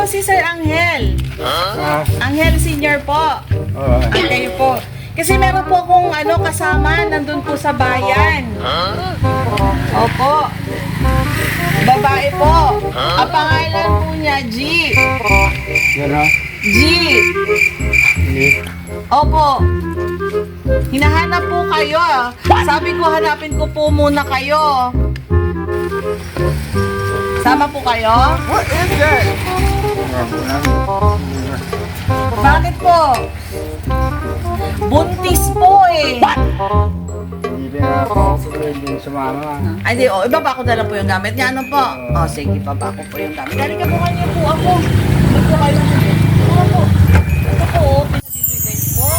po si Sir Angel. Angel Senior po. Ang kayo po. Kasi meron po akong kasama nandun po sa bayan. Opo. Babae po. Ang pangalan po niya, G. G. Opo. Hinahanap po kayo. Sabi ko, hanapin ko po muna kayo. Sama po kayo? What is that? Bakit po? Buntis po eh. Hindi na ako pwedeng sumama. Ay di, ibaba ko na lang po yung gamit niya. Ano po? Sige, ibaba ko po yung gamit. Dali ka po kanyo po ako. Ito kayo. Ito po. Ito po, pinabibigay po.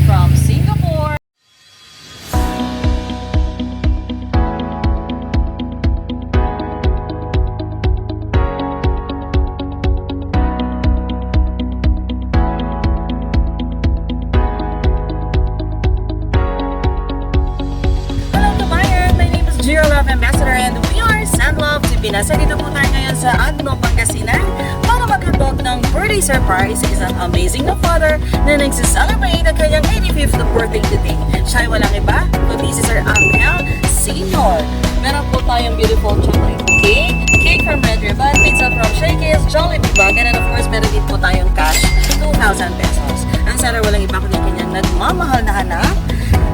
From Singapore. Love Ambassador and we are Sandlove Pilipinas. Dito po tayo ngayon sa Agno, Pangasinan para maghandog ng birthday surprise sa isang amazing na father na nagsiselebrate ang kanyang 85th birthday today. Siya ay walang iba, kundi si Sir Angel Senior. Meron po tayong beautiful chocolate cake from Red Ribbon, pizza from Shakey's, Jollibee Bagan, and of course meron din po tayong cash, 2,000 pesos. Ang seller walang iba kundi kanyang nagmamahal na anak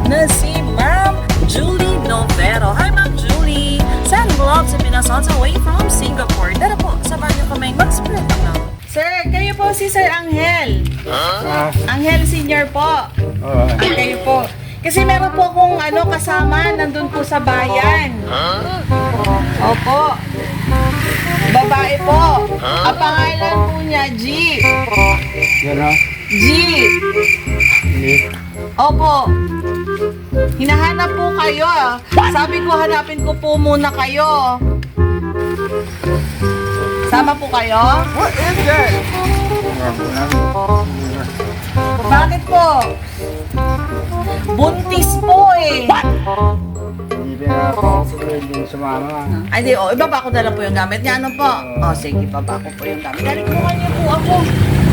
na si Ma'am Julie Novero. Hi Ma'am Julie! Sending love sa Pinas on the way from Singapore. Tara po, sabahan niyo kaming mag-spread ng love. Sir, kayo po si Sir Angel. Angel Senior po. Ang kayo po. Kasi meron po akong kasama nandun po sa bayan. Opo. Babae po. Ang pangalan po niya, G. G. Opo. Hinahanap po kayo. Sabi ko, hanapin ko po muna kayo. Sama po kayo? What is that? Bakit po? Buntis po eh. Hindi na ako pwedeng sumama. Ay di, ibaba ko na lang po yung gamit niya. Ano po? Sige, ibaba ko po yung gamit. Dali ko kanyo po ako.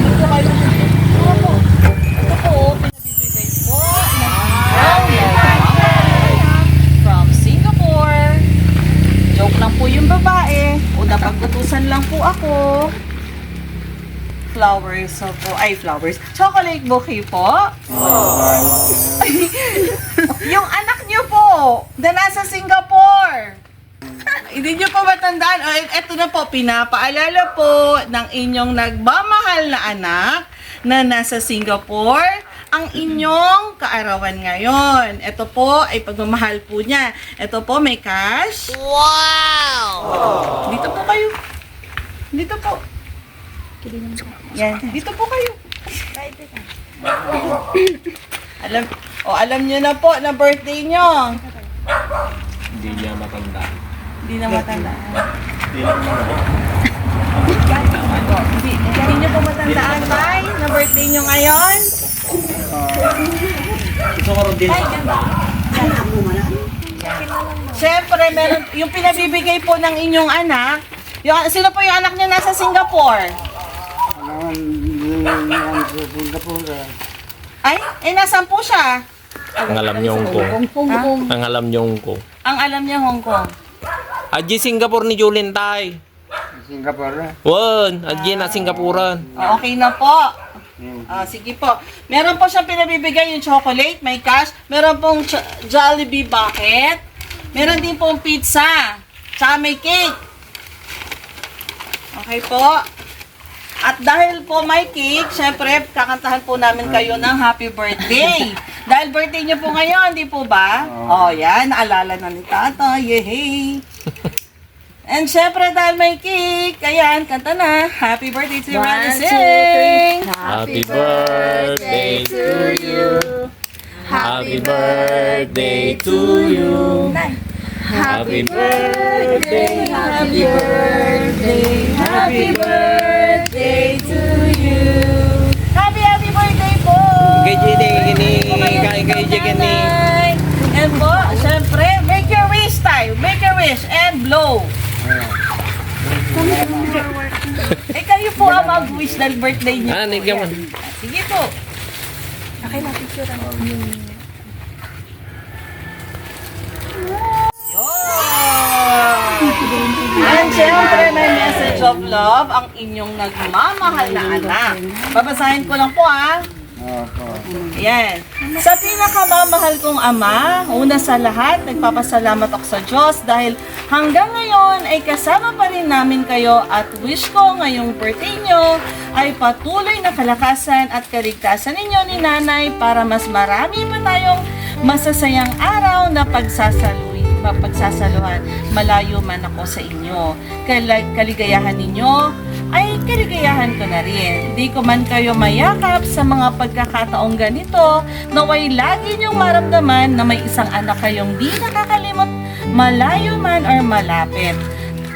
Dito kayo. Ito po. Ito po, pinabibigay po. From Singapore. Joke lang po yung babae. O napag-utusan lang po ako. Flowers po. Ay, flowers. Chocolate bouquet po. Yung anak niyo po na nasa Singapore. Hindi niyo po matandaan. Eto na po, pinapaalala po ng inyong nagmamahal na anak na nasa Singapore ang inyong kaarawan ngayon. Ito po ay pagmamahal po niya. Ito po may cash. Wow! Dito po kayo. Dito po. Yan. Dito po kayo. Alam niyo na po na birthday niyo. Hindi niya matanda. Hindi na matanda. Hindi niyo po matandaan, Tay, na birthday niyo ngayon. Gusto ko rin din matanda. Siyempre, meron, yung pinabibigay po ng inyong anak, sino po yung anak niya nasa Singapore? Ay, nasan po siya? Ang alam niyo Hong Kong. Ang alam niyo Hong Kong. Ang alam niya Hong Kong. Adji Singapore ni Julin Tay. Singapore. Won, adji na Singapuran. Okay na po. Sige po. Meron po siyang pinabibigay yung chocolate, may cash. Meron pong Jollibee bucket. Meron din pong pizza. Tsaka may cake. Okay po. At dahil po may cake, syempre, kakantahan po namin kayo ng happy birthday. Dahil birthday niyo po ngayon, di po ba? Yan, naalala na ni Tata. Yehey! And syempre, dahil may cake, ayan, kanta na. Happy birthday to you, Sing! Happy birthday to you. Happy birthday to you. Happy birthday, happy birthday, happy birthday to you. Happy birthday po! Kay Jenny, kay Jenny. And po, syempre, make your wish tayo. Make your wish and blow. mag-wish dahil birthday niyo. Ah, po. nigyan mo. Yan. Sige po. Okay na, picture lang. And syempre, may message of love ang inyong nagmamahal na anak. Babasahin ko lang po Opo. Yan. Sa pinakamamahal kong ama, una sa lahat, nagpapasalamat ako sa Diyos dahil hanggang ngayon ay kasama pa rin namin kayo at wish ko ngayong birthday nyo ay patuloy na kalakasan at kaligtasan ninyo ni nanay para mas marami pa tayong masasayang araw na pagsasaluhan. Malayo man ako sa inyo. Kaligayahan ninyo ay kaligayahan ko na rin. Di ko man kayo mayakap sa mga pagkakataong ganito, naway lagi niyong maramdaman na may isang anak kayong di nakakalimot, malayo man or malapit.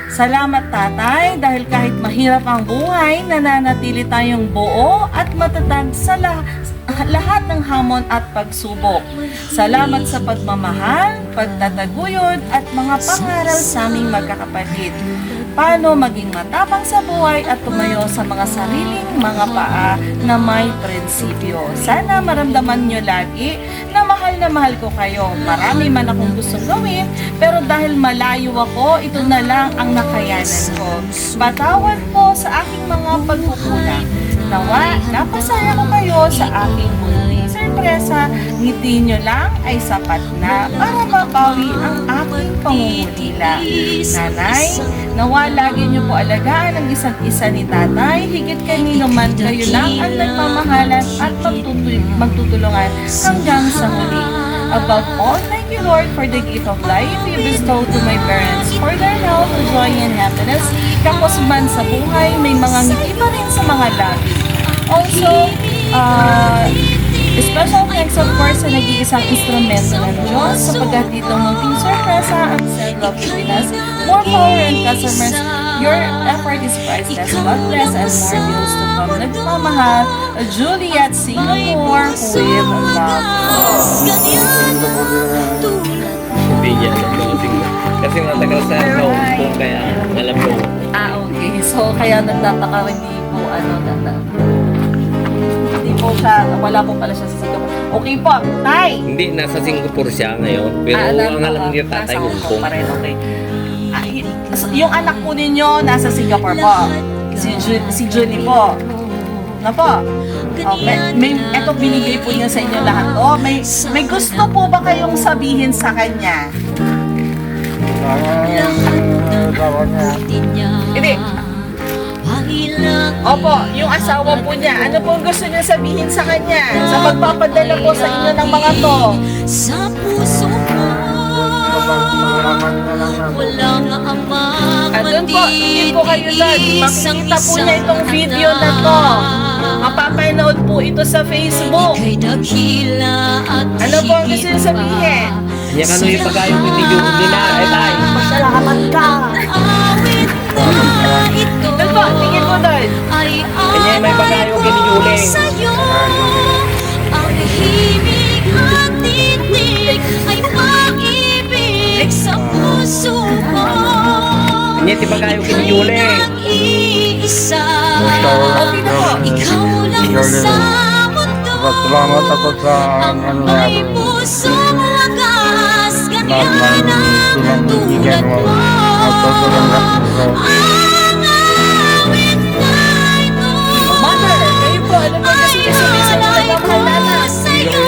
Salamat tatay dahil kahit mahirap ang buhay, nananatili tayong buo at matatag sa lahat ng hamon at pagsubok. Salamat sa pagmamahal, pagtataguyod at mga pangaral sa aming magkakapatid. Paano maging matapang sa buhay at tumayo sa mga sariling mga paa na may prinsipyo. Sana maramdaman nyo lagi na mahal ko kayo. Marami man akong gustong gawin, pero dahil malayo ako, ito na lang ang nakayanan ko. Patawad po sa aking mga pagkukulang. Nawa, napasaya ko kayo sa aking munting sorpresa. Ngiti nyo lang ay sapat na para mabawi ang aking pangungulila. Nanay, nawa lagi nyo po alagaan ang isa't isa ni tatay. Higit kanino man kayo lang ang nagmamahalan at magtutulungan hanggang sa huli. Above all, thank you Lord for the gift of life you bestowed to my parents for their health, joy, and happiness. Kapos man sa buhay, may mga ngiti pa rin sa mga labi. Also, special thanks of course sa nag-iisang instrumento ng Diyos sa paghatid ng munting sorpresa ang Sandlove Pilipinas. More power and customers. Your effort is priceless. God bless and more deals to come. Nagmamahal, Juliet Singapore with love. Hindi niya alam mga tingnan. Kasi matagal sa Hong Kong kaya alam mo. Okay. So, kaya nagtataka rin hindi po, hindi po siya, wala po pala siya sa Singapore. Okay po, Tay! Hindi, nasa Singapore siya ngayon. Pero ang alam niya tatay nasa Hong Kong. pa rin, okay. Yung anak po ninyo, nasa Singapore po. Si Julie po. Na po. Ito binigay po niya sa inyo lahat. May gusto po ba kayong sabihin sa kanya? Hindi. Opo, yung asawa po niya, ano po gusto niya sabihin sa kanya? Sa pagpapadala po sa inyo ng mga to? Sa puso ko wala nga ama. Doon po, hindi po kayo doon. Makikita po niya itong video na to. Mapapanood po ito sa Facebook. Ika'y dakila at Ano po ang gusto niya sabihin? Kanya ano yung pagayong hindi nila. Ay tayo. Salamat ka. awit na ito Doon po, tingin po doon. ay Kanya may pagayong kay Julie. sa'yo. Ang himig at titig ay pag-ibig sa puso ko. Kanya ti pagayong kay Julie. Nag-iisa. Okay na po. Ikaw lang sa mundo. Salamat ako sa ano na May pusong wagas, ganyan ang tulad mo. Ang awit na ito Mother, kayo po, ano po gusto niya sabihin sa inyo ng mahal na anak? sa'yo.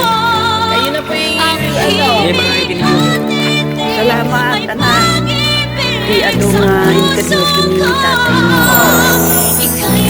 Kayo na po yung May pagayong kay Julie. Salamat, anak. Di ano nga, inkadyo ni tatay mo. Ika'y